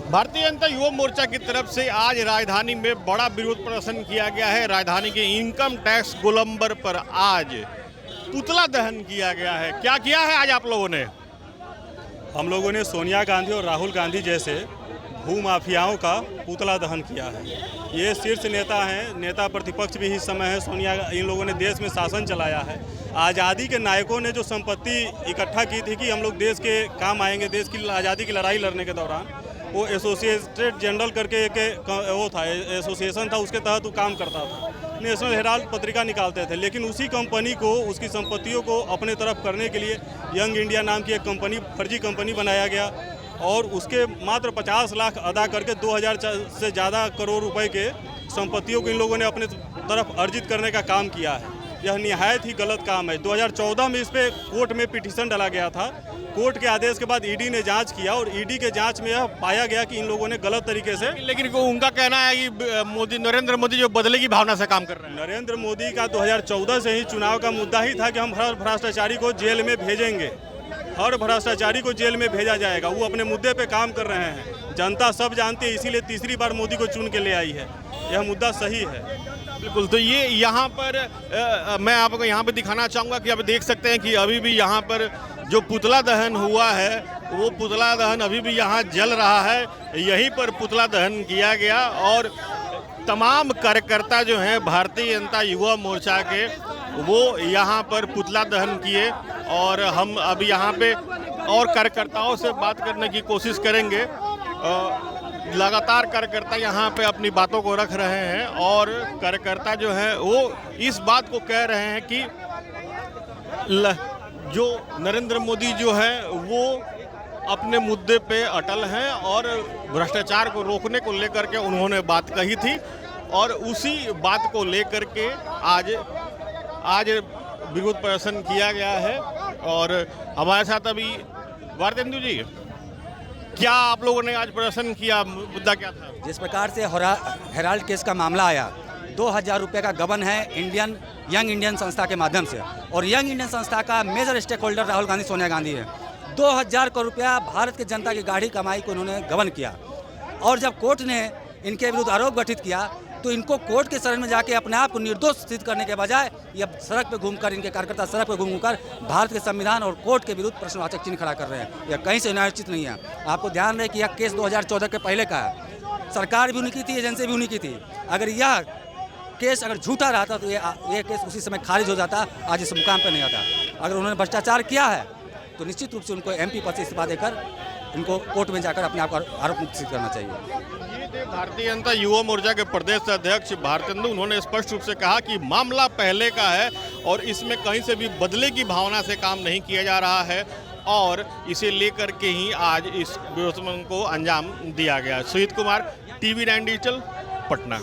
भारतीय जनता युवा मोर्चा की तरफ से आज राजधानी में बड़ा विरोध प्रदर्शन किया गया है। राजधानी के इनकम टैक्स गोलंबर पर आज पुतला दहन किया गया है। क्या किया है आज आप लोगों ने? हम लोगों ने सोनिया गांधी और राहुल गांधी जैसे भूमाफियाओं का पुतला दहन किया है। ये शीर्ष नेता हैं, नेता प्रतिपक्ष भी इस समय है। सोनिया, इन लोगों ने देश में शासन चलाया है। आज़ादी के नायकों ने जो संपत्ति इकट्ठा की थी कि हम लोग देश के काम आएंगे, देश की आज़ादी की लड़ाई लड़ने के दौरान, वो एसोसिएटेड जनरल करके एक वो था, एसोसिएशन था, उसके तहत वो काम करता था। नेशनल हेराल्ड पत्रिका निकालते थे, लेकिन उसी कंपनी को, उसकी संपत्तियों को अपने तरफ करने के लिए यंग इंडिया नाम की एक कंपनी, फर्जी कंपनी बनाया गया और उसके मात्र 50 लाख अदा करके 2000 से ज़्यादा करोड़ रुपए के संपत्तियों को इन लोगों ने अपने तरफ अर्जित करने का काम किया है। यह निहायत ही गलत काम है। 2014 में इस पर कोर्ट में पिटीशन डाला गया था। कोर्ट के आदेश के बाद ईडी ने जांच किया और ईडी के जांच में यह पाया गया कि इन लोगों ने गलत तरीके से, लेकिन उनका कहना है कि नरेंद्र मोदी जो बदले की भावना से काम कर रहे हैं। नरेंद्र मोदी का 2014 से ही चुनाव का मुद्दा ही था कि हम हर भ्रष्टाचारी को जेल में भेजेंगे, हर भ्रष्टाचारी को जेल में भेजा जाएगा। वो अपने मुद्दे पे काम कर रहे हैं, जनता सब जानती है, इसीलिए तीसरी बार मोदी को चुन के ले आई है। यह मुद्दा सही है। बिल्कुल। तो ये यहाँ पर मैं आपको यहाँ पे दिखाना चाहूँगा कि आप देख सकते हैं कि अभी भी यहाँ पर जो पुतला दहन हुआ है, वो पुतला दहन अभी भी यहाँ जल रहा है। यहीं पर पुतला दहन किया गया और तमाम कार्यकर्ता जो हैं भारतीय जनता युवा मोर्चा के, वो यहाँ पर पुतला दहन किए और हम अब यहाँ पे और कार्यकर्ताओं से बात करने की कोशिश करेंगे। लगातार कार्यकर्ता यहाँ पे अपनी बातों को रख रहे हैं और कार्यकर्ता जो है वो इस बात को कह रहे हैं कि जो नरेंद्र मोदी जो है वो अपने मुद्दे पे अटल हैं और भ्रष्टाचार को रोकने को लेकर के उन्होंने बात कही थी और उसी बात को लेकर के आज विरोध प्रदर्शन किया गया है। और हमारे साथ अभी वार्तेंदु जी, क्या आप लोगों ने आज प्रदर्शन किया? मुद्दा क्या था? जिस प्रकार से हेराल्ड केस का मामला आया, 2000 रुपये का गबन है यंग इंडियन संस्था के माध्यम से, और यंग इंडियन संस्था का major stakeholder Rahul Gandhi, Sonia Gandhi है। 2000 करोड़ रुपया भारत की जनता की गाढ़ी कमाई को उन्होंने गबन किया और जब कोर्ट ने इनके विरुद्ध आरोप गठित किया तो इनको कोर्ट के शरण में जाके अपने आप को निर्दोष सिद्ध करने के बजाय ये सड़क पे घूमकर, इनके कार्यकर्ता सड़क पे घूमकर भारत के संविधान और कोर्ट के विरुद्ध प्रश्नवाचक चिन्ह खड़ा कर रहे हैं। यह कहीं से न्यायोचित नहीं है। आपको ध्यान रहे कि यह केस 2014 के पहले का है। सरकार भी उन्हीं की थी, एजेंसी भी उन्हीं की थी। अगर यह केस अगर झूठा रहता तो ये केस उसी समय खारिज हो जाता, आज इस मुकाम पर नहीं आता। अगर उन्होंने भ्रष्टाचार किया है तो निश्चित रूप से उनको MP पद से इस्तीफा देकर इनको कोर्ट में जाकर अपने आप को आरोप मुक्त सिद्ध करना चाहिए। भारतीय जनता युवा मोर्चा के प्रदेश अध्यक्ष भारतेंदु, उन्होंने स्पष्ट रूप से कहा कि मामला पहले का है और इसमें कहीं से भी बदले की भावना से काम नहीं किया जा रहा है और इसे लेकर के ही आज इस विरोध को अंजाम दिया गया। Sujeet Kumar, TV9 digital, Patna.